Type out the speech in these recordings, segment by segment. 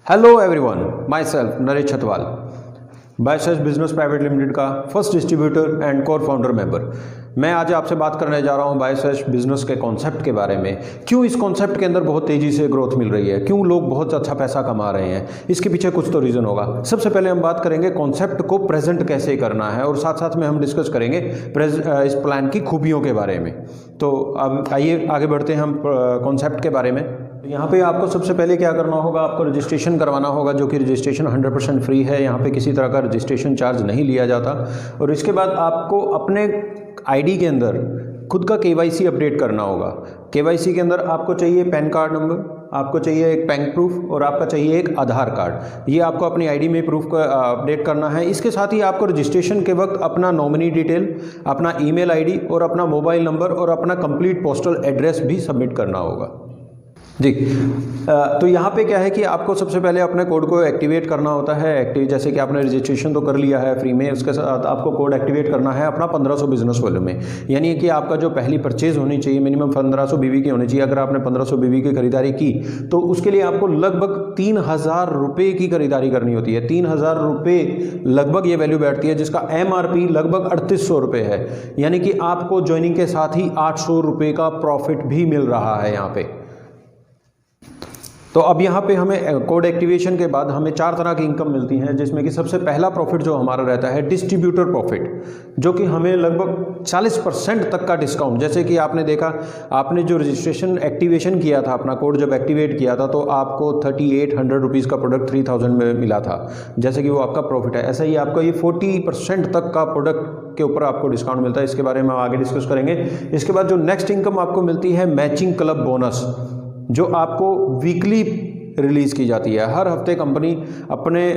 Hello everyone, my self Naresh Chhatwal, बायसेज business private limited का first distributor and core founder member. मैं आज आपसे बात करने जा रहा हूं बायसेज बिजनेस के कॉन्सेप्ट के बारे में। क्यों इस कॉन्सेप्ट के अंदर बहुत तेज़ी से ग्रोथ मिल रही है, क्यों लोग बहुत अच्छा पैसा कमा रहे हैं, इसके पीछे कुछ तो रीज़न होगा। सबसे पहले हम बात करेंगे कॉन्सेप्ट को प्रेजेंट कैसे करना है और साथ साथ में हम डिस्कस करेंगे इस प्लान की खूबियों के बारे में। तो अब आइए आगे बढ़ते हैं हम कॉन्सेप्ट के बारे में। यहाँ पे आपको सबसे पहले क्या करना होगा, आपको रजिस्ट्रेशन करवाना होगा, जो कि रजिस्ट्रेशन 100% फ्री है। यहाँ पे किसी तरह का रजिस्ट्रेशन चार्ज नहीं लिया जाता। और इसके बाद आपको अपने आईडी के अंदर खुद का केवाईसी अपडेट करना होगा। केवाईसी के अंदर आपको चाहिए पैन कार्ड नंबर, आपको चाहिए एक बैंक प्रूफ और आपका चाहिए एक आधार कार्ड। ये आपको अपनी आईडी में प्रूफ का अपडेट करना है। इसके साथ ही आपको रजिस्ट्रेशन के वक्त अपना नॉमिनी डिटेल, अपना ईमेल आईडी और अपना मोबाइल नंबर और अपना कंप्लीट पोस्टल एड्रेस भी सबमिट करना होगा जी। तो यहाँ पे क्या है कि आपको सबसे पहले अपने कोड को एक्टिवेट करना होता है। एक्टिव जैसे कि आपने रजिस्ट्रेशन तो कर लिया है फ्री में, उसके साथ आपको कोड एक्टिवेट करना है अपना 1500 बिजनेस वॉल्यूम में। यानी कि आपका जो पहली परचेज होनी चाहिए मिनिमम 1500 बीवी की होनी चाहिए। अगर आपने 1500 बीवी की खरीदारी की तो उसके लिए आपको लगभग 3000 रुपये की खरीदारी करनी होती है। 3000 रुपये लगभग ये वैल्यू बैठती है, जिसका MRP लगभग 3800 रुपये है। यानी कि आपको ज्वाइनिंग के साथ ही 800 रुपये का प्रॉफिट भी मिल रहा है यहाँ पे। तो अब यहाँ पे हमें कोड एक्टिवेशन के बाद हमें 4 तरह की इनकम मिलती हैं, जिसमें कि सबसे पहला प्रॉफिट जो हमारा रहता है डिस्ट्रीब्यूटर प्रॉफिट, जो कि हमें लगभग 40% तक का डिस्काउंट। जैसे कि आपने देखा, आपने जो रजिस्ट्रेशन एक्टिवेशन किया था, अपना कोड जब एक्टिवेट किया था तो आपको 3800 रुपीज़ का प्रोडक्ट 3000 में मिला था, जैसे कि वो आपका प्रॉफिट है। ऐसा ही आपका ये 40% तक का प्रोडक्ट के ऊपर आपको डिस्काउंट मिलता है। इसके बारे में हम आगे डिस्कस करेंगे। इसके बाद जो नेक्स्ट इनकम आपको मिलती है मैचिंग क्लब बोनस, जो आपको वीकली रिलीज़ की जाती है। हर हफ्ते कंपनी अपने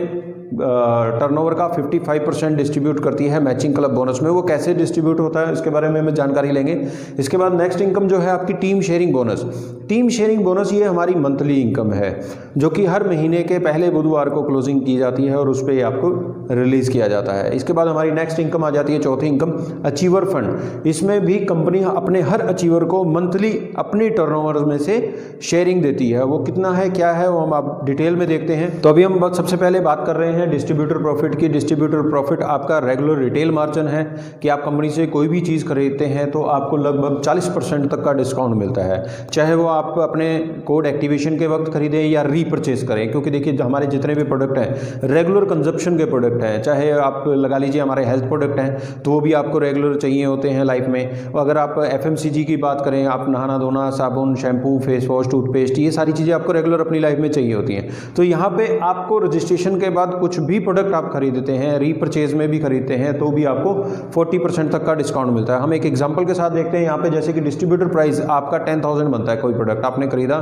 टर्नओवर का 55% डिस्ट्रीब्यूट करती है मैचिंग क्लब बोनस में। वो कैसे डिस्ट्रीब्यूट होता है इसके बारे में हम जानकारी लेंगे। इसके बाद नेक्स्ट इनकम जो है आपकी team sharing bonus. Team sharing bonus ये हमारी मंथली इनकम है, जो कि हर महीने के पहले बुधवार को क्लोजिंग की जाती है और उस पर आपको रिलीज़ किया जाता है। इसके बाद हमारी नेक्स्ट इनकम आ जाती है, चौथी इनकम अचीवर फंड। इसमें भी कंपनी अपने हर अचीवर को मंथली अपनी टर्नओवर में से शेयरिंग देती है। वो कितना है, क्या है, वो हम आप डिटेल में देखते हैं। तो अभी हम सबसे पहले बात कर रहे हैं डिस्ट्रीब्यूटर प्रॉफिट की। डिस्ट्रीब्यूटर प्रॉफिट आपका रेगुलर रिटेल मार्जिन है कि आप कंपनी से कोई भी चीज़ खरीदते हैं तो आपको लगभग 40% तक का डिस्काउंट मिलता है, चाहे वो आप अपने कोड एक्टिवेशन के वक्त खरीदें या रीपरचेज करें। क्योंकि देखिए हमारे जितने भी प्रोडक्ट हैं रेगुलर कंजप्शन के प्रोडक्ट हैं, चाहे आप लगा लीजिए हमारे हेल्थ प्रोडक्ट हैं तो वो भी आपको रेगुलर चाहिए होते हैं लाइफ में। और अगर आप FMCG की बात करें, आप नहाना धोना, साबुन, शैम्पू, फेस वॉश, टूथपेस्ट, ये सारी चीज़ें आपको रेगुलर अपनी लाइफ में चाहिए होती हैं। तो यहाँ पे आपको रजिस्ट्रेशन के बाद कुछ भी प्रोडक्ट आप खरीदते हैं, रीपरचेज में भी खरीदते हैं, तो भी आपको 40% तक का डिस्काउंट मिलता है। हम एक एग्जांपल के साथ देखते हैं यहाँ पे। जैसे कि डिस्ट्रीब्यूटर प्राइस आपका 10,000 बनता है, कोई प्रोडक्ट आपने खरीदा,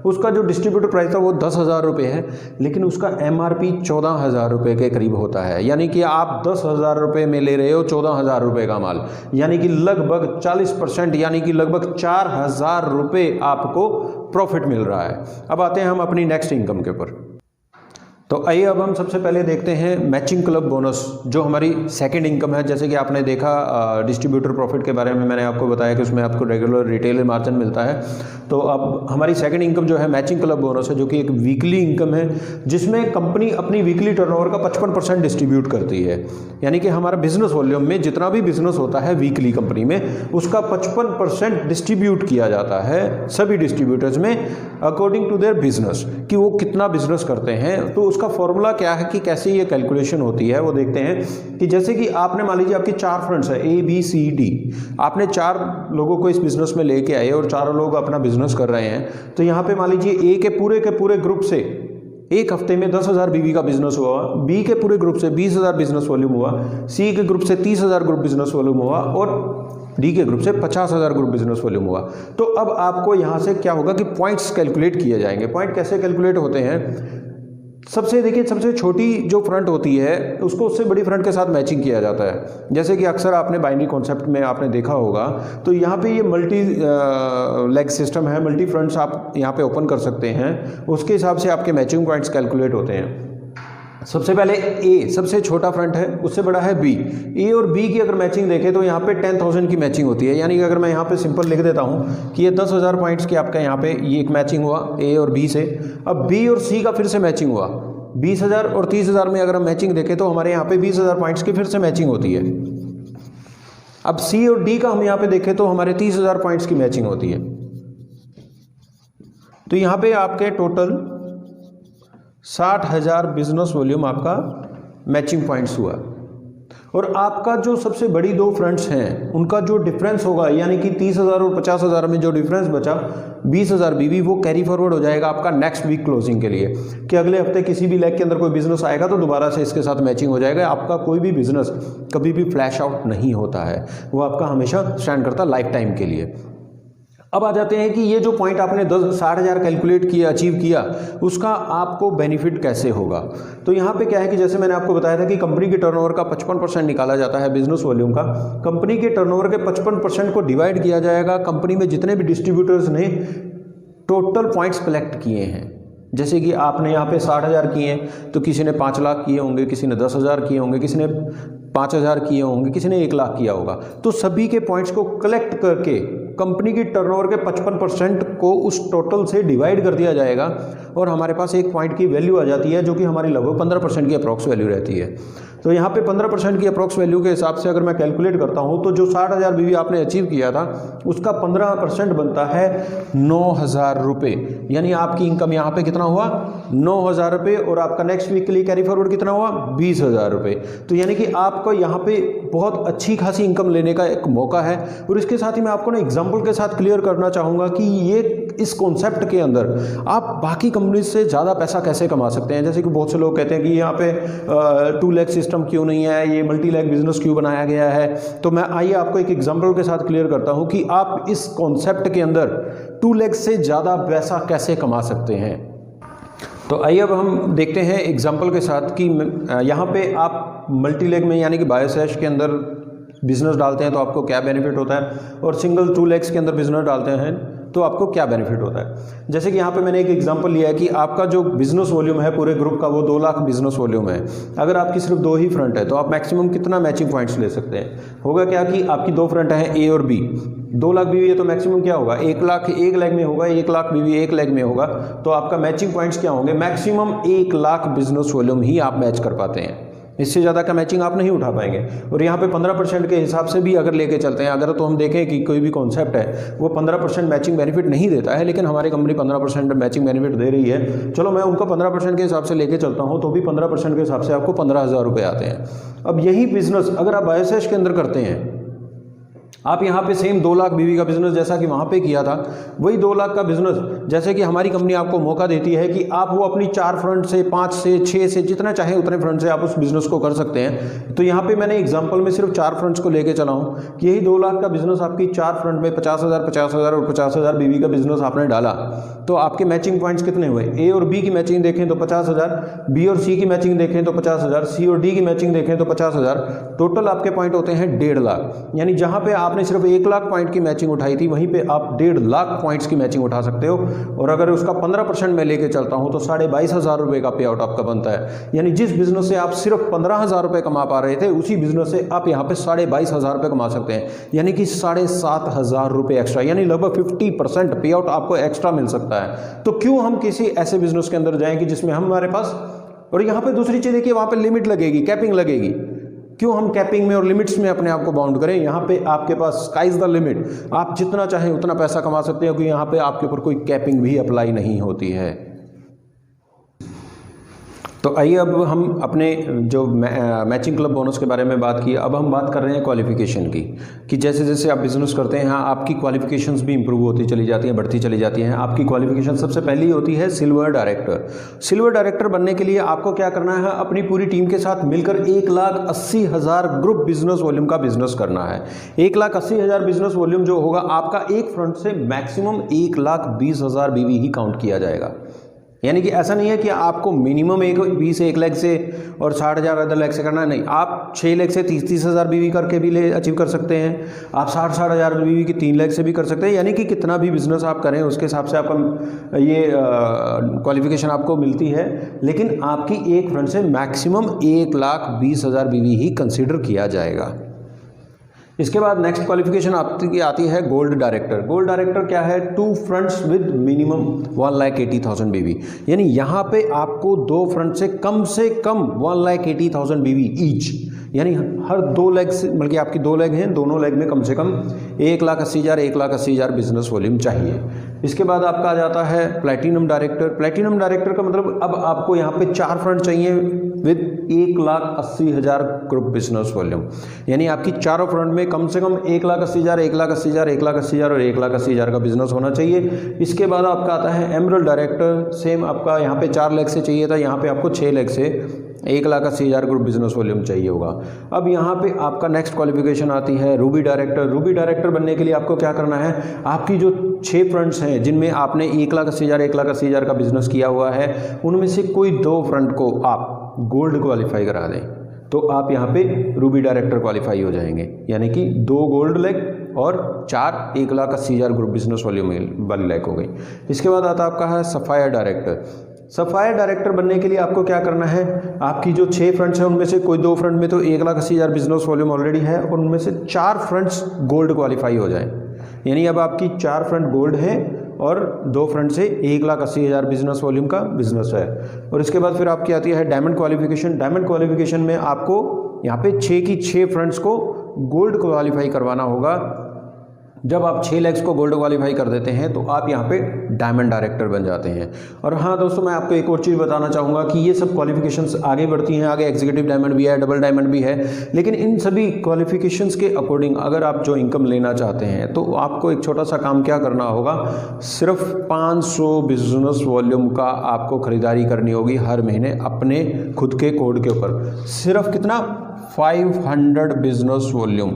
उसका जो डिस्ट्रीब्यूटर प्राइस था वो 10,000 रुपये है, लेकिन उसका MRP 14,000 रुपये के करीब होता है। यानी कि आप 10,000 रुपये में ले रहे हो 14,000 रुपये का माल, यानी कि लगभग 40%, यानी कि लगभग 4,000 रुपये आपको प्रॉफिट मिल रहा है। अब आते हैं हम अपनी नेक्स्ट इनकम के ऊपर। तो आइए अब हम सबसे पहले देखते हैं मैचिंग क्लब बोनस, जो हमारी सेकंड इनकम है। जैसे कि आपने देखा डिस्ट्रीब्यूटर प्रॉफिट के बारे में मैंने आपको बताया कि उसमें आपको रेगुलर रिटेल मार्जिन मिलता है। तो अब हमारी सेकंड इनकम जो है मैचिंग क्लब बोनस है, जो कि एक वीकली इनकम है, जिसमें कंपनी अपनी वीकली टर्नओवर का 55% डिस्ट्रीब्यूट करती है। यानी कि हमारा बिजनेस वॉल्यूम में जितना भी बिजनेस होता है वीकली कंपनी में, उसका 55% डिस्ट्रीब्यूट किया जाता है सभी डिस्ट्रीब्यूटर्स में अकॉर्डिंग टू देयर बिजनेस, कि वो कितना बिजनेस करते हैं। तो उसका फॉर्मूला क्या है कि कैसे ये कैलकुलेशन होती है वो देखते हैं। कि जैसे कि आपने मान लीजिए आपकी 4 फ्रेंड्स है ABCD, आपने 4 लोगों को इस बिजनेस में लेके आए और 4 लोग अपना बिजनेस कर रहे हैं। तो यहाँ पे मान लीजिए A के पूरे ग्रुप से एक हफ्ते में 10,000 बीवी का बिजनेस हुआ, B के पूरे ग्रुप से 20,000 बिजनेस वॉल्यूम हुआ, C के ग्रुप से 30,000 ग्रुप बिजनेस वॉल्यूम हुआ और D के ग्रुप से 50,000 ग्रुप बिजनेस वॉल्यूम हुआ। तो अब आपको यहाँ से क्या होगा कि पॉइंट्स कैलकुलेट किए जाएंगे। पॉइंट कैसे कैलकुलेट होते हैं? सबसे छोटी जो फ्रंट होती है उसको उससे बड़ी फ्रंट के साथ मैचिंग किया जाता है। जैसे कि अक्सर आपने बाइनरी कॉन्सेप्ट में आपने देखा होगा, तो यहाँ पे ये मल्टी लेग सिस्टम है, मल्टी फ्रंट्स आप यहाँ पे ओपन कर सकते हैं, उसके हिसाब से आपके मैचिंग पॉइंट्स कैलकुलेट होते हैं। सबसे पहले ए सबसे छोटा फ्रंट है, उससे बड़ा है बी। ए और बी की अगर मैचिंग देखें तो यहाँ पे 10,000 की मैचिंग होती है। यानी कि अगर मैं यहाँ पे सिंपल लिख देता हूँ कि ये 10,000 पॉइंट्स की आपका यहाँ पे ये एक मैचिंग हुआ ए और बी से। अब बी और सी का फिर से मैचिंग हुआ 20,000 और 30,000 में अगर हम मैचिंग देखें तो हमारे यहाँ पे 20,000 पॉइंट्स की फिर से मैचिंग होती है। अब सी और डी का हम यहाँ पे देखें तो हमारे 30,000 पॉइंट्स की मैचिंग होती है। तो यहाँ पे आपके टोटल 60,000 बिजनेस वॉल्यूम आपका मैचिंग पॉइंट्स हुआ। और आपका जो सबसे बड़ी दो फ्रंट्स हैं उनका जो डिफरेंस होगा, यानी कि 30,000 और 50,000 में जो डिफरेंस बचा 20,000 बीवी, वो कैरी फॉरवर्ड हो जाएगा आपका नेक्स्ट वीक क्लोजिंग के लिए, कि अगले हफ्ते किसी भी लेग के अंदर कोई बिजनेस आएगा तो दोबारा से इसके साथ मैचिंग हो जाएगा। आपका कोई भी बिजनेस कभी भी फ्लैश आउट नहीं होता है, वो आपका हमेशा स्टैंड करता लाइफ टाइम के लिए। अब आ जाते हैं कि ये जो पॉइंट आपने 60,000 कैलकुलेट किया, अचीव किया, उसका आपको बेनिफिट कैसे होगा। तो यहाँ पे क्या है कि जैसे मैंने आपको बताया था कि कंपनी के टर्नओवर का 55% निकाला जाता है बिजनेस वॉल्यूम का। कंपनी के टर्नओवर के 55% को डिवाइड किया जाएगा कंपनी में जितने भी डिस्ट्रीब्यूटर्स ने टोटल पॉइंट्स कलेक्ट किए हैं। जैसे कि आपने यहाँ पे 60,000 किए हैं तो किसी ने 5 लाख किए होंगे, किसी ने 10,000 किए होंगे, किसी ने 5,000 किए होंगे, किसी ने 1 लाख किया होगा। तो सभी के पॉइंट्स को कलेक्ट करके कंपनी की टर्नओवर के 55% को उस टोटल से डिवाइड कर दिया जाएगा और हमारे पास एक पॉइंट की वैल्यू आ जाती है जो कि हमारी लगभग 15% की अप्रॉक्स वैल्यू रहती है। तो यहाँ पे 15% की अप्रॉक्स वैल्यू के हिसाब से अगर मैं कैलकुलेट करता हूँ तो जो 60,000 बीवी आपने अचीव किया था उसका 15% बनता है 9,000 रुपये। यानी आपकी इनकम यहाँ पे कितना हुआ 9,000 रुपये, और आपका नेक्स्ट वीक के लिए कैरी फॉरवर्ड कितना हुआ 20,000 रुपये। तो यानी कि आपको यहाँ पे बहुत अच्छी खासी इनकम लेने का एक मौका है। और इसके साथ ही मैं आपको ना एग्जाम्पल के साथ क्लियर करना चाहूँगा कि ये इस कॉन्सेप्ट के अंदर आप बाकी कंपनी से ज़्यादा पैसा कैसे कमा सकते हैं। जैसे कि बहुत से लोग कहते हैं कि यहाँ पे 2 लेग सिस्टम क्यों नहीं है, ये मल्टी लेग बिजनेस क्यों बनाया गया है। तो मैं आइए आपको एक एग्जाम्पल के साथ क्लियर करता हूँ कि आप इस कॉन्सेप्ट के अंदर 2 लेग से ज़्यादा पैसा कैसे कमा सकते हैं। तो आइए अब हम देखते हैं एग्जाम्पल के साथ कि यहाँ पे आप मल्टी लेग में यानी कि बायोसैश के अंदर बिजनेस डालते हैं तो आपको क्या बेनिफिट होता है, और सिंगल 2 लेग्स के अंदर बिजनेस डालते हैं तो आपको क्या बेनिफिट होता है। जैसे कि यहाँ पे मैंने एक एग्जांपल लिया है कि आपका जो बिजनेस वॉल्यूम है पूरे ग्रुप का वो 2 लाख बिजनेस वॉल्यूम है। अगर आपकी सिर्फ 2 ही फ्रंट है तो आप मैक्सिमम कितना मैचिंग पॉइंट्स ले सकते हैं। होगा क्या कि आपकी 2 फ्रंट हैं ए और बी, 2 लाख बीवी है तो मैक्सिमम क्या होगा 1 लाख एक लेग में होगा, 1 लाख बीवी एक लेग में होगा। तो आपका मैचिंग पॉइंट्स क्या होंगे, मैक्सिमम 1 लाख बिजनेस वॉल्यूम ही आप मैच कर पाते हैं। इससे ज़्यादा का मैचिंग आप नहीं उठा पाएंगे। और यहाँ पे 15% के हिसाब से भी अगर लेके चलते हैं, अगर तो हम देखें कि कोई भी कॉन्सेप्ट है वो 15% मैचिंग बेनिफिट नहीं देता है, लेकिन हमारी कंपनी 15% मैचिंग बेनिफिट दे रही है, चलो मैं उनका 15% के हिसाब से लेके चलता हूँ तो भी 15% के हिसाब से आपको 15,000 रुपये आते हैं। अब यही बिजनेस अगर आप बायोसैश के अंदर करते हैं, आप यहाँ पे सेम 2 लाख बीवी का बिजनेस जैसा कि वहाँ पे किया था, वही 2 लाख का बिजनेस जैसे कि हमारी कंपनी आपको मौका देती है कि आप वो अपनी 4 फ्रंट से 5 से 6 से जितना चाहे उतने फ्रंट से आप उस बिजनेस को कर सकते हैं। तो यहाँ पे मैंने एग्जांपल में सिर्फ 4 फ्रंट्स को लेके चला हूँ कि यही 2 लाख का बिजनेस आपकी 4 फ्रंट में 50,000 50,000 और 50,000 बीवी का बिजनेस आपने डाला तो आपके मैचिंग पॉइंट्स कितने हुए। ए और बी की मैचिंग देखें तो 50,000, बी और सी की मैचिंग देखें तो 50,000, सी और डी की मैचिंग देखें तो 50,000, टोटल आपके पॉइंट होते हैं 1.5 लाख। यानी जहाँ पे आपने सिर्फ 1 लाख पॉइंट की मैचिंग उठाई थी वहीं पे आप 1.5 लाख पॉइंट्स की मैचिंग उठा सकते हो। और अगर उसका 15% में लेके चलता हूं तो 22,500 रुपए का पे आउट आपका बनता है। यानी जिस बिजनेस से आप सिर्फ 15,000 रुपए कमा पा रहे थे उसी बिजनेस से आप यहाँ पे 22,500 रुपए कमा सकते हैं, यानी कि 7,500 रुपए एक्स्ट्रा, यानी लगभग 50% पे आउट आपको एक्स्ट्रा मिल सकता है। तो क्यों हम किसी ऐसे बिजनेस के अंदर जाएं कि जिसमें हमारे पास, और यहाँ पे दूसरी चीज देखिए वहां पे लिमिट लगेगी, कैपिंग लगेगी। क्यों हम कैपिंग में और लिमिट्स में अपने आप को बाउंड करें। यहाँ पे आपके पास स्काइज द लिमिट, आप जितना चाहें उतना पैसा कमा सकते हो, क्योंकि यहाँ पे आपके ऊपर कोई कैपिंग भी अप्लाई नहीं होती है। तो आइए अब हम अपने जो मैचिंग क्लब बोनस के बारे में बात की, अब हम बात कर रहे हैं क्वालिफिकेशन की, कि जैसे जैसे आप बिजनेस करते हैं आपकी क्वालिफिकेशंस भी इंप्रूव होती चली जाती हैं, बढ़ती चली जाती हैं। आपकी क्वालिफिकेशन सबसे पहली होती है सिल्वर डायरेक्टर। सिल्वर डायरेक्टर बनने के लिए आपको क्या करना है, अपनी पूरी टीम के साथ मिलकर 1,80,000 ग्रुप बिजनेस वॉल्यूम का बिजनेस करना है। 1,80,000 बिजनेस वॉल्यूम जो होगा आपका एक फ्रंट से मैक्सिमम 1,20,000 बीवी ही काउंट किया जाएगा। यानी कि ऐसा नहीं है कि आपको मिनिमम 1 लाख से और 60,000 अदर लाख से करना, नहीं, आप 6 लाख से 30,000 बीवी करके भी अचीव कर सकते हैं। आप 60,000 बीवी की 3 लाख से भी कर सकते हैं। यानी कि कितना भी बिजनेस आप करें उसके हिसाब से आपका ये क्वालिफिकेशन आपको मिलती है। लेकिन आपकी एक फ्रंट से मैक्सिमम 1,20,000 बीवी ही कंसिडर किया जाएगा। इसके बाद नेक्स्ट क्वालिफिकेशन आपकी आती है गोल्ड डायरेक्टर। गोल्ड डायरेक्टर क्या है? 2 फ्रंट्स विद मिनिमम 1,80,000 बीवी। यानी यहाँ पे आपको 2 फ्रंट से कम 1,80,000 बीवी ईच, यानी हर 2 लेग से, बल्कि आपकी 2 लेग हैं, दोनों लेग में कम से कम 1,80,000 बिजनेस वॉल्यूम चाहिए। इसके बाद आपका आ जाता है प्लैटिनम डायरेक्टर। प्लैटिनम डायरेक्टर का मतलब अब आपको यहाँ पे 4 फ्रंट चाहिए विद 1,80,000 ग्रुप बिजनेस वॉल्यूम। यानी आपकी चारों फ्रंट में कम से कम 1,80,000, 1,80,000, 1,80,000 और 1,80,000 का बिजनेस होना चाहिए। इसके बाद आपका आता है एमरल्ड डायरेक्टर। सेम आपका यहाँ पे 4 लाख से चाहिए था, यहाँ पे आपको 6 लाख से 1,80,000 ग्रुप बिजनेस वॉल्यूम चाहिए होगा। अब यहाँ पे आपका नेक्स्ट क्वालिफिकेशन आती है रूबी डायरेक्टर। रूबी डायरेक्टर बनने के लिए आपको क्या करना है? आपकी जो 6 फ्रंट्स हैं जिनमें आपने 1,80,000 का बिजनेस किया हुआ है, उनमें से कोई 2 फ्रंट को आप गोल्ड क्वालिफाई करा दें तो आप यहाँ पे रूबी डायरेक्टर क्वालिफाई हो जाएंगे। यानी कि 2 गोल्ड लेग और 4 1,80,000 ग्रुप बिजनेस वॉल्यूम वाली लेग हो गई। इसके बाद आता आपका है सफायर डायरेक्टर। सफायर डायरेक्टर बनने के लिए आपको क्या करना है? आपकी जो 6 फ्रंट्स हैं उनमें से कोई 2 फ्रंट में तो 1,80,000 बिजनेस वॉल्यूम ऑलरेडी है और उनमें से 4 फ्रंट्स गोल्ड क्वालिफाई हो जाएं। यानी अब आपकी 4 फ्रंट गोल्ड हैं और 2 फ्रंट से 1,80,000 बिजनेस वॉल्यूम का बिजनेस है। और इसके बाद फिर आपकी आती है डायमंड क्वालिफिकेशन। डायमंड क्वालिफिकेशन में आपको यहाँ पे 6 की 6 फ्रंट्स को गोल्ड क्वालिफाई करवाना होगा। जब आप 6 लैक्स को गोल्ड क्वालिफाई कर देते हैं तो आप यहाँ पे डायमंड डायरेक्टर बन जाते हैं। और हाँ दोस्तों, मैं आपको एक और चीज़ बताना चाहूँगा कि ये सब क्वालिफिकेशंस आगे बढ़ती हैं, आगे एग्जीक्यूटिव डायमंड भी है, डबल डायमंड भी है। लेकिन इन सभी क्वालिफिकेशंस के अकॉर्डिंग अगर आप जो इनकम लेना चाहते हैं तो आपको एक छोटा सा काम क्या करना होगा? सिर्फ 500 बिजनेस वॉल्यूम का आपको खरीदारी करनी होगी हर महीने अपने खुद के कोड के ऊपर। सिर्फ कितना? 500 बिजनेस वॉल्यूम,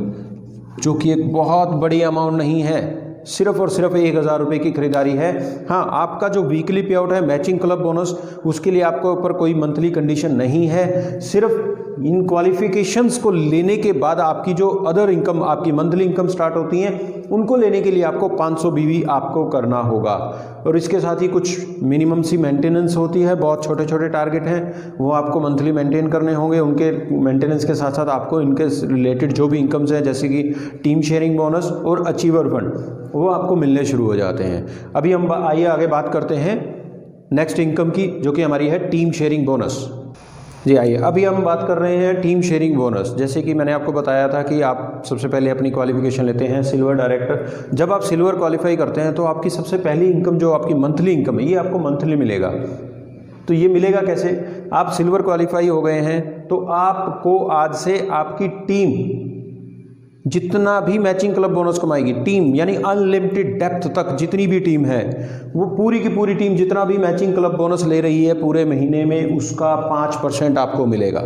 जो कि एक बहुत बड़ी अमाउंट नहीं है। सिर्फ और सिर्फ 1,000 रुपये की खरीदारी है। हाँ, आपका जो वीकली पे आउट है मैचिंग क्लब बोनस, उसके लिए आपको ऊपर कोई मंथली कंडीशन नहीं है। सिर्फ इन क्वालिफिकेशंस को लेने के बाद आपकी जो अदर इनकम, आपकी मंथली इनकम स्टार्ट होती हैं, उनको लेने के लिए आपको 500 बीवी आपको करना होगा। और इसके साथ ही कुछ मिनिमम सी मेंटेनेंस होती है, बहुत छोटे छोटे टारगेट हैं, वो आपको मंथली मेंटेन करने होंगे। उनके मेंटेनेंस के साथ साथ आपको इनके रिलेटेड जो भी इनकम्स हैं, जैसे कि टीम शेयरिंग बोनस और अचीवर फंड, वो आपको मिलने शुरू हो जाते हैं। अभी हम आइए आगे बात करते हैं नेक्स्ट इनकम की, जो कि हमारी है टीम शेयरिंग बोनस। जी आइए, अभी हम बात कर रहे हैं टीम शेयरिंग बोनस। जैसे कि मैंने आपको बताया था कि आप सबसे पहले अपनी क्वालिफिकेशन लेते हैं सिल्वर डायरेक्टर। जब आप सिल्वर क्वालिफाई करते हैं तो आपकी सबसे पहली इनकम, जो आपकी मंथली इनकम है, ये आपको मंथली मिलेगा। तो ये मिलेगा कैसे? आप सिल्वर क्वालिफाई हो गए हैं तो आपको आज से आपकी टीम जितना भी मैचिंग क्लब बोनस कमाएगी, टीम यानी अनलिमिटेड डेप्थ तक जितनी भी टीम है, वो पूरी की पूरी टीम जितना भी मैचिंग क्लब बोनस ले रही है पूरे महीने में, उसका 5% आपको मिलेगा।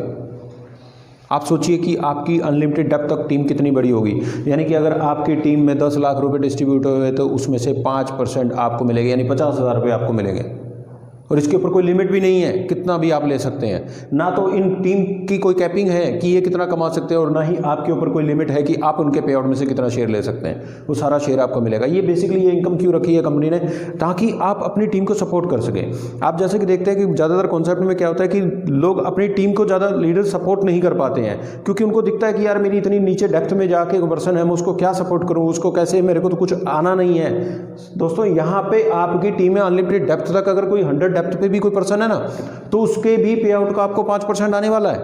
आप सोचिए कि आपकी अनलिमिटेड डेप्थ तक टीम कितनी बड़ी होगी। यानी कि अगर आपकी टीम में 10 लाख रुपए डिस्ट्रीब्यूट हुए तो उसमें से 5% आपको मिलेंगे, यानी 50,000 रुपये आपको मिलेंगे। और इसके ऊपर कोई लिमिट भी नहीं है, कितना भी आप ले सकते हैं। ना तो इन टीम की कोई कैपिंग है कि ये कितना कमा सकते हैं, और ना ही आपके ऊपर कोई लिमिट है कि आप उनके पे आउट में से कितना शेयर ले सकते हैं। वो सारा शेयर आपको मिलेगा। ये बेसिकली ये इनकम क्यों रखी है कंपनी ने? ताकि आप अपनी टीम को सपोर्ट कर सकें। आप जैसे कि देखते हैं कि ज़्यादातर कॉन्सेप्ट में क्या होता है कि लोग अपनी टीम को ज़्यादा लीडर सपोर्ट नहीं कर पाते हैं, क्योंकि उनको दिखता है कि यार मेरी इतनी नीचे डेप्थ में जाके एक पर्सन है, मैं उसको क्या सपोर्ट करूँ, उसको कैसे, मेरे को तो कुछ आना नहीं है। दोस्तों, यहाँ पे आपकी टीम में अनलिमिटेड डेप्थ तक अगर कोई 100 डेप्थ पे भी कोई पर्सन है ना, तो उसके भी पे आउट का आपको 5% आने वाला है।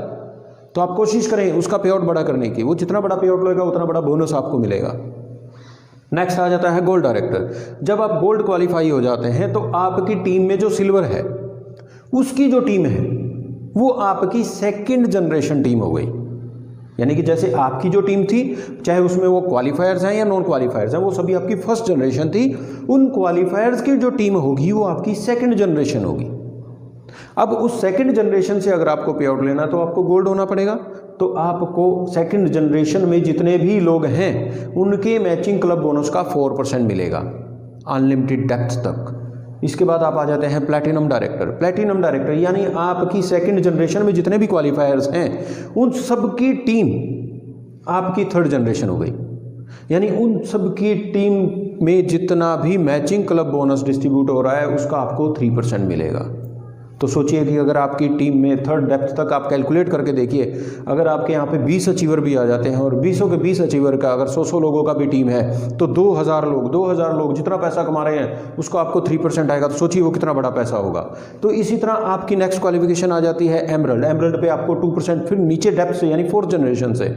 तो आप कोशिश करें उसका पे आउट बड़ा करने की। वो जितना बड़ा पे आउट लेगा उतना बड़ा बोनस आपको मिलेगा। नेक्स्ट आ जाता है गोल्ड डायरेक्टर। जब आप गोल्ड क्वालिफाई हो जाते हैं तो आपकी टीम में जो सिल्वर है, उसकी जो टीम है वो आपकी सेकंड जनरेशन टीम हो गई। यानी कि जैसे आपकी जो टीम थी, चाहे उसमें वो क्वालिफायर्स हैं या नॉन क्वालिफायर्स हैं, वो सभी आपकी फर्स्ट जनरेशन थी। उन क्वालिफायर्स की जो टीम होगी वो आपकी सेकंड जनरेशन होगी। अब उस सेकंड जनरेशन से अगर आपको पे आउट लेना तो आपको गोल्ड होना पड़ेगा। तो आपको सेकंड जनरेशन में जितने भी लोग हैं उनके मैचिंग क्लब बोनस का 4% मिलेगा अनलिमिटेड डेप्थ तक। इसके बाद आप आ जाते हैं प्लैटिनम डायरेक्टर। प्लैटिनम डायरेक्टर यानी आपकी सेकंड जनरेशन में जितने भी क्वालिफायर्स हैं उन सब की टीम आपकी थर्ड जनरेशन हो गई, यानी उन सब की टीम में जितना भी मैचिंग क्लब बोनस डिस्ट्रीब्यूट हो रहा है उसका आपको 3% मिलेगा। तो सोचिए कि अगर आपकी टीम में थर्ड डेप्थ तक आप कैलकुलेट करके देखिए, अगर आपके यहाँ पे 20 अचीवर भी आ जाते हैं और 20 के 20 अचीवर का अगर 100 लोगों का भी टीम है तो 2000 लोग जितना पैसा कमा रहे हैं उसको आपको 3% आएगा। तो सोचिए वो कितना बड़ा पैसा होगा। तो इसी तरह आपकी नेक्स्ट क्वालिफिकेशन आ जाती है एमरल्ड। एमरल्ड पे आपको 2%, फिर नीचे डेप्थ से यानी फोर्थ जनरेशन से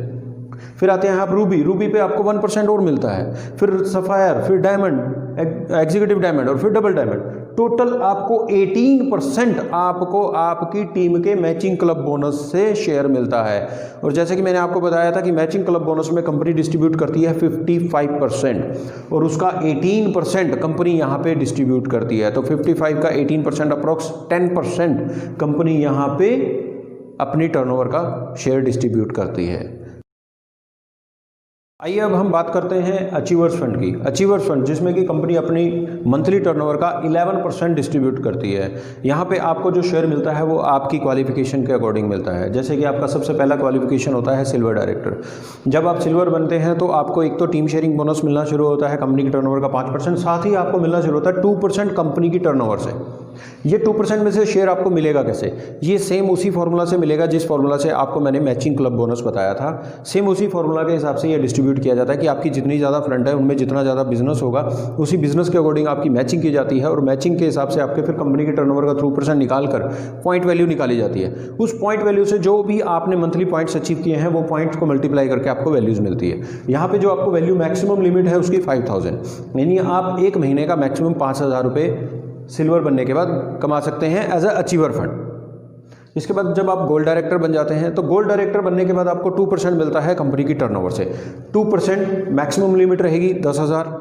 फिर आते हैं आप रूबी। रूबी पे आपको 1% और मिलता है, फिर सफायर, फिर डायमंड, एग्जीक्यूटिव डायमंड और फिर डबल डायमंड। टोटल आपको 18% आपको आपकी टीम के मैचिंग क्लब बोनस से शेयर मिलता है। और जैसे कि मैंने आपको बताया था कि मैचिंग क्लब बोनस में कंपनी डिस्ट्रीब्यूट करती है 55% और उसका 18% कंपनी यहाँ पे डिस्ट्रीब्यूट करती है। तो 55 का 18% अप्रोक्स 10% कंपनी यहाँ पे अपनी टर्नओवर का शेयर डिस्ट्रीब्यूट करती है। आइए अब हम बात करते हैं अचीवर्स फंड की। अचीवर्स फंड जिसमें कि कंपनी अपनी मंथली टर्नओवर का 11% डिस्ट्रीब्यूट करती है। यहाँ पे आपको जो शेयर मिलता है वो आपकी क्वालिफिकेशन के अकॉर्डिंग मिलता है। जैसे कि आपका सबसे पहला क्वालिफिकेशन होता है सिल्वर डायरेक्टर। जब आप सिल्वर बनते हैं तो आपको एक तो टीम शेयरिंग बोनस मिलना शुरू होता है कंपनी की टर्नओवर का 5%, साथ ही आपको मिलना शुरू होता है 2% कंपनी की टर्नओवर से। ये 2% में से शेयर आपको मिलेगा कैसे? ये सेम उसी फॉर्मूला से मिलेगा जिस फॉर्मूला से आपको मैंने मैचिंग क्लब बोनस बताया था। सेम उसी फॉर्मूला के हिसाब से ये डिस्ट्रीब्यूट किया जाता है कि आपकी जितनी ज़्यादा फ्रंट है उनमें जितना ज़्यादा बिजनेस होगा उसी बिजनेस के अकॉर्डिंग आपकी मैचिंग की जाती है और मैचिंग के हिसाब से आपके फिर कंपनी के टर्नओवर का 2% निकाल कर पॉइंट वैल्यू निकाली जाती है। उस पॉइंट वैल्यू से जो भी आपने मंथली पॉइंट्स अचीव किए हैं वो पॉइंट्स को मल्टीप्लाई करके आपको वैल्यूज़ मिलती है। यहाँ पे जो आपको वैल्यू मैक्सिमम लिमिट है उसकी 5000, यानी आप एक महीने का मैक्सिमम 5000 रुपये सिल्वर बनने के बाद कमा सकते हैं एज अ अचीवर फंड। इसके बाद जब आप गोल्ड डायरेक्टर बन जाते हैं तो गोल्ड डायरेक्टर बनने के बाद आपको 2% मिलता है कंपनी की टर्नओवर से। 2% मैक्सिमम लिमिट रहेगी 10,000।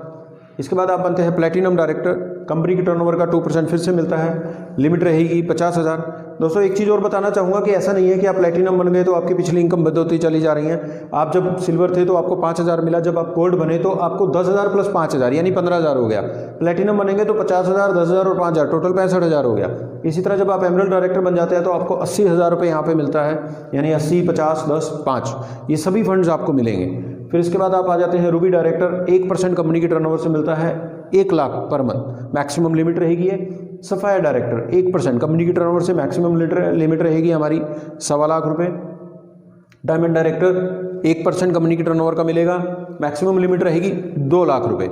इसके बाद आप बनते हैं प्लैटिनम डायरेक्टर। कंपनी की टर्नओवर का 2% फिर से मिलता है, लिमिट रहेगी 50,000। दोस्तों एक चीज़ और बताना चाहूँगा कि ऐसा नहीं है कि आप प्लैटिनम बन गए तो आपकी पिछली इनकम बढ़ती चली जा रही है। आप जब सिल्वर थे तो आपको 5,000 मिला, जब आप गोल्ड बने तो आपको 10,000 प्लस 5,000 यानी 15,000 हो गया। प्लैटिनम बनेंगे तो 50,000, 10,000 और 5,000 टोटल 65,000 हो गया। इसी तरह जब आप एमरल्ड डायरेक्टर बन जाते हैं तो आपको 80,000 रुपये यहाँ पे मिलता है, यानी 80, 50, 10, 5 ये सभी फंड्स आपको मिलेंगे। फिर इसके बाद आप आ जाते हैं रूबी डायरेक्टर। 1% कंपनी की टर्नओवर से मिलता है, 1 lakh per month maximum limit रहेगी है। सफायर डायरेक्टर 1% कंपनी की टर्नओवर से मैक्सिमम लिमिट रहेगी हमारी 1.25 लाख रुपये। डायमंड डायरेक्टर 1% कंपनी की टर्नओवर का मिलेगा, मैक्सिमम लिमिट रहेगी 2 लाख रुपये।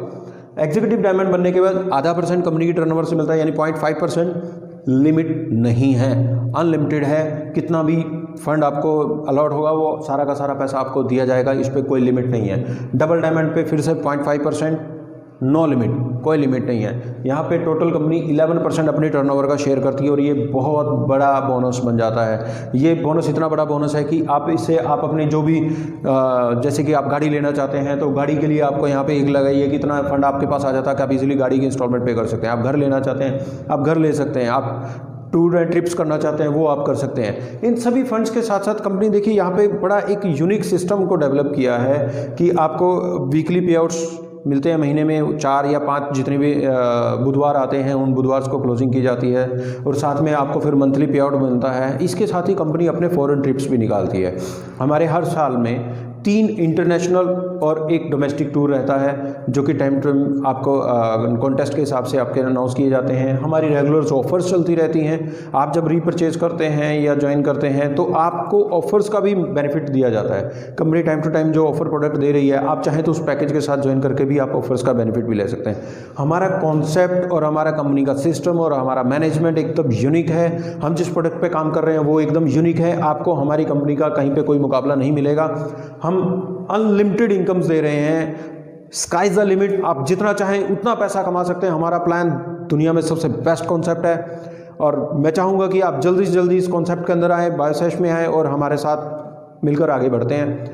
एग्जीक्यूटिव डायमंड बनने के बाद 0.5% कंपनी की टर्नओवर से मिलता है, यानी 0.5%। लिमिट नहीं है, अनलिमिटेड है। कितना भी फंड आपको अलॉट होगा वो सारा का सारा पैसा आपको दिया जाएगा, इस पर कोई लिमिट नहीं है। डबल डायमंड पे फिर से 0.5%, नो लिमिट, कोई लिमिट नहीं है। यहाँ पे टोटल कंपनी 11% अपनी टर्नओवर का शेयर करती है और ये बहुत बड़ा बोनस बन जाता है। ये बोनस इतना बड़ा बोनस है कि आप इससे आप अपने जो भी जैसे कि आप गाड़ी लेना चाहते हैं तो गाड़ी के लिए आपको यहाँ पे एक लगाइए कितना फंड आपके पास आ जाता है कि आप इजीली गाड़ी की इंस्टॉलमेंट पे कर सकते हैं। आप घर लेना चाहते हैं आप घर ले सकते हैं, आप टूर एंड ट्रिप्स करना चाहते हैं वो आप कर सकते हैं। इन सभी फंड्स के साथ साथ कंपनी देखिए यहाँ पे बड़ा एक यूनिक सिस्टम को डेवलप किया है कि आपको वीकली पे आउट्स मिलते हैं। महीने में 4 या 5 जितने भी बुधवार आते हैं उन बुधवार को क्लोजिंग की जाती है और साथ में आपको फिर मंथली पे आउट मिलता है। इसके साथ ही कंपनी अपने फॉरेन ट्रिप्स भी निकालती है। हमारे हर साल में 3 इंटरनेशनल और 1 डोमेस्टिक टूर रहता है जो कि टाइम टू टाइम आपको कॉन्टेस्ट के हिसाब से आपके अनाउंस किए जाते हैं। हमारी रेगुलर ऑफर्स चलती रहती हैं। आप जब रीपरचेज करते हैं या ज्वाइन करते हैं तो आपको ऑफर्स का भी बेनिफिट दिया जाता है। कंपनी टाइम टू टाइम जो ऑफर प्रोडक्ट दे रही है आप चाहें तो उस पैकेज के साथ ज्वाइन करके भी आप ऑफर्स का बेनिफिट भी ले सकते हैं। हमारा कॉन्सेप्ट और हमारा कंपनी का सिस्टम और हमारा मैनेजमेंट एकदम यूनिक है। हम जिस प्रोडक्ट पे काम कर रहे हैं वो एकदम यूनिक है। आपको हमारी कंपनी का कहीं पे कोई मुकाबला नहीं मिलेगा। हम अनलिमिटेड इनकम्स दे रहे हैं, स्काई इज द लिमिट। आप जितना चाहें उतना पैसा कमा सकते हैं। हमारा प्लान दुनिया में सबसे बेस्ट कॉन्सेप्ट है और मैं चाहूँगा कि आप जल्दी से जल्दी इस कॉन्सेप्ट के अंदर आएँ, बायोसेश में आएँ और हमारे साथ मिलकर आगे बढ़ते हैं।